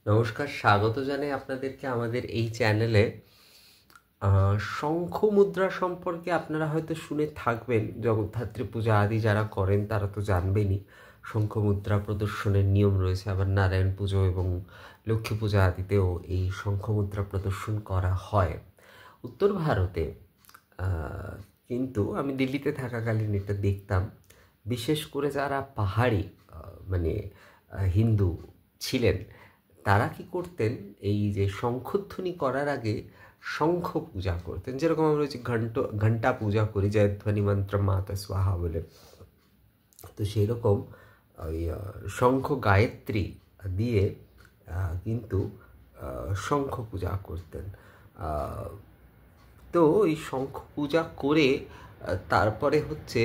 নমস্কার, স্বাগত জানাই আপনাদেরকে আমাদের এই চ্যানেলে। শঙ্খ মুদ্রা সম্পর্কে আপনারা হয়তো শুনে থাকবেন। জগদ্ধাত্রী পূজা আদি যারা করেন তারা তো জানবেনই শঙ্খ মুদ্রা প্রদর্শনের নিয়ম রয়েছে। আবার নারায়ণ পুজো এবং লক্ষ্মী পূজা আদিতেও এই শঙ্খ মুদ্রা প্রদর্শন করা হয় উত্তর ভারতে। কিন্তু আমি দিল্লিতে থাকাকালীন এটা দেখতাম, বিশেষ করে যারা পাহাড়ি মানে হিন্দু ছিলেন, তারা কি করতেন, এই যে শঙ্খধ্বনি করার আগে শঙ্খ পূজা করতেন। যেরকম আমরা হচ্ছে ঘন্টা পূজা করি, জয়ধ্বনি মন্ত্র মাতা স্বাহা বলে, তো সেই রকম ওই শঙ্খ গায়ত্রী দিয়ে কিন্তু শঙ্খ পূজা করতেন। তো ওই শঙ্খ পূজা করে তারপরে হচ্ছে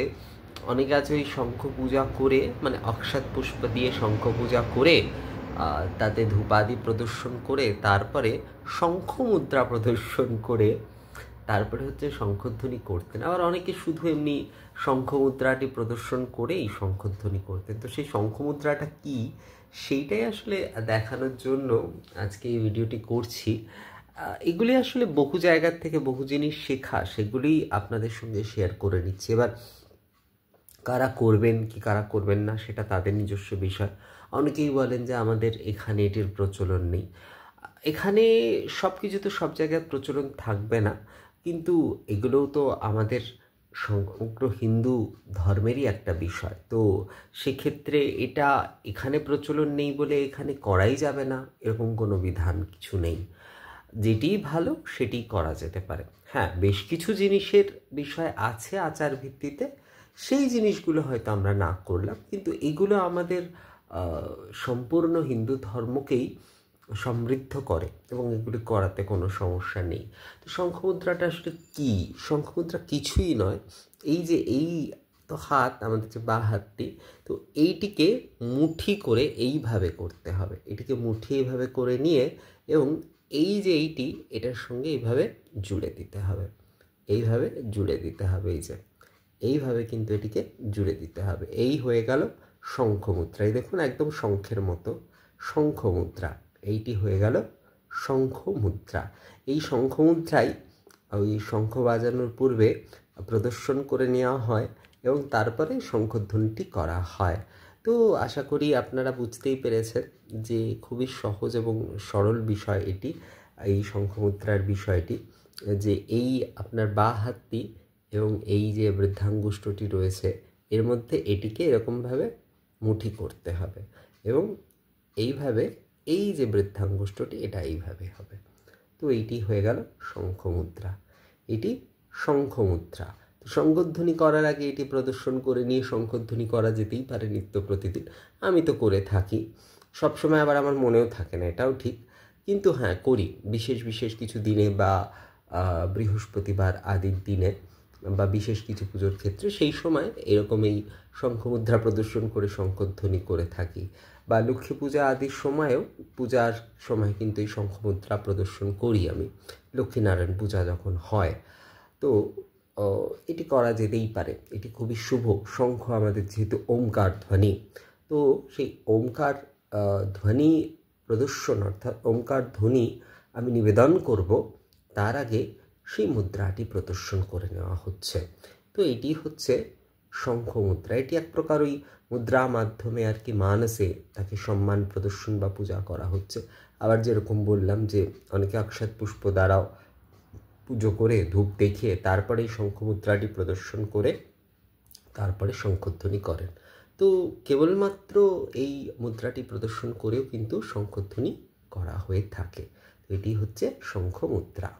অনেকে আছে ওই শঙ্খ পূজা করে, মানে অক্ষত পুষ্প দিয়ে শঙ্খ পূজা করে তাতে ধূপাদি প্রদর্শন করে তারপরে শঙ্খ মুদ্রা প্রদর্শন করে তারপরে হচ্ছে শঙ্খধ্বনি করতেন। আবার অনেকে শুধু এমনি শঙ্খ মুদ্রাটি প্রদর্শন করেই শঙ্খধ্বনি করতেন। তো সেই শঙ্খ মুদ্রাটা কী, সেইটাই আসলে দেখানোর জন্য আজকে এই ভিডিওটি করছি। এগুলি আসলে বহু জায়গার থেকে বহু জিনিস শেখা, সেগুলি আপনাদের সঙ্গে শেয়ার করে নিচ্ছি। এবার কারা করবেন কি কারা করবেন না সেটা তাদের নিজস্ব বিষয়। অনেকেই বলেন যে আমাদের এখানে এটির প্রচলন নেই। এখানে সব কিছু তো সব জায়গায় প্রচলন থাকবে না, কিন্তু এগুলোও তো আমাদের সমগ্র হিন্দু ধর্মেরই একটা বিষয়। তো সেক্ষেত্রে এটা এখানে প্রচলন নেই বলে এখানে করাই যাবে না এরকম কোনো বিধান কিছু নেই। যেটি ভালো সেটি করা যেতে পারে। হ্যাঁ, বেশ কিছু জিনিসের বিষয় আছে আচার ভিত্তিতে, সেই জিনিসগুলো হয়তো আমরা না করলাম, কিন্তু এগুলো আমাদের সম্পূর্ণ হিন্দু ধর্মকেই সমৃদ্ধ করে এবং এগুলি করাতে কোনো সমস্যা নেই। তো শঙ্খমুদ্রাটা আসলে কী? শঙ্খমুদ্রা কিছুই নয়, এই যে এই তো হাত, আমাদের যে বাঁ হাতটি, তো এইটিকে মুঠি করে এইভাবে করতে হবে। এটিকে মুঠি এইভাবে করে নিয়ে এবং এই যে এইটি এটার সঙ্গে এইভাবে জুড়ে দিতে হবে, এইভাবে জুড়ে দিতে হবে। এই যে এইভাবে কিন্তু এটিকে জুড়ে দিতে হবে। এই হয়ে গেল শঙ্খ মুদ্রা। এই দেখুন একদম শঙ্খের মতো শঙ্খ মুদ্রা, এইটি হয়ে গেল শঙ্খ মুদ্রা। এই শঙ্খ মুদ্রাই ওই শঙ্খ বাজানোর পূর্বে প্রদর্শন করে নেওয়া হয় এবং তারপরে শঙ্খধ্বনিটি করা হয়। তো আশা করি আপনারা বুঝতেই পেরেছেন যে খুবই সহজ এবং সরল বিষয় এটি, এই শঙ্খমুদ্রার বিষয়টি। যে এই আপনার বাঁ হাতটি এবং এই যে বৃদ্ধাঙ্গুষ্ঠটি রয়েছে এর মধ্যে এটিকে এরকমভাবে মুঠি করতে হবে এবং এইভাবে এই যে বৃদ্ধাঙ্গুষ্ঠটি এটা এইভাবে হবে। তো এইটি হয়ে গেল শঙ্খমুদ্রা, এটি শঙ্খমুদ্রা। তো শঙ্খধ্বনি করার আগে এটি প্রদর্শন করে নিয়ে শঙ্খধ্বনি করা যেতেই পারে নিত্য প্রতিদিন। আমি তো করে থাকি সবসময়, আবার আমার মনেও থাকে না, এটাও ঠিক। কিন্তু হ্যাঁ, করি বিশেষ বিশেষ কিছু দিনে বা বৃহস্পতিবার আদির দিনে বা বিশেষ কিছু পুজোর ক্ষেত্রে, সেই সময় এরকম এই শঙ্খমুদ্রা প্রদর্শন করে শঙ্খধ্বনি করে থাকি। বা লক্ষ্মী পূজা আদির সময়ও, পূজার সময় কিন্তু এই শঙ্খমুদ্রা প্রদর্শন করি আমি, লক্ষ্মীনারায়ণ পূজা যখন হয়। তো এটি করা যেতেই পারে, এটি খুবই শুভ। শঙ্খ আমাদের যেহেতু ওমকার ধ্বনি, তো সেই ওমকার ধ্বনি প্রদর্শন অর্থাৎ ওমকার ধ্বনি আমি নিবেদন করব, তার আগে সেই মুদ্রাটি প্রদর্শন করে নেওয়া হচ্ছে। তো এটি হচ্ছে শঙ্খ মুদ্রা। এটি এক প্রকার ওই মুদ্রা মাধ্যমে আর কি মানসে তাকে সম্মান প্রদর্শন বা পূজা করা হচ্ছে। আবার যেরকম বললাম যে অনেকে অক্ষত পুষ্প দ্বারাও পুজো করে ধূপ দেখিয়ে তারপরে এই শঙ্খ মুদ্রাটি প্রদর্শন করে তারপরে শঙ্খধ্বনি করেন। তো কেবলমাত্র এই মুদ্রাটি প্রদর্শন করেও কিন্তু শঙ্খধ্বনি করা হয়ে থাকে। এটি হচ্ছে শঙ্খ মুদ্রা।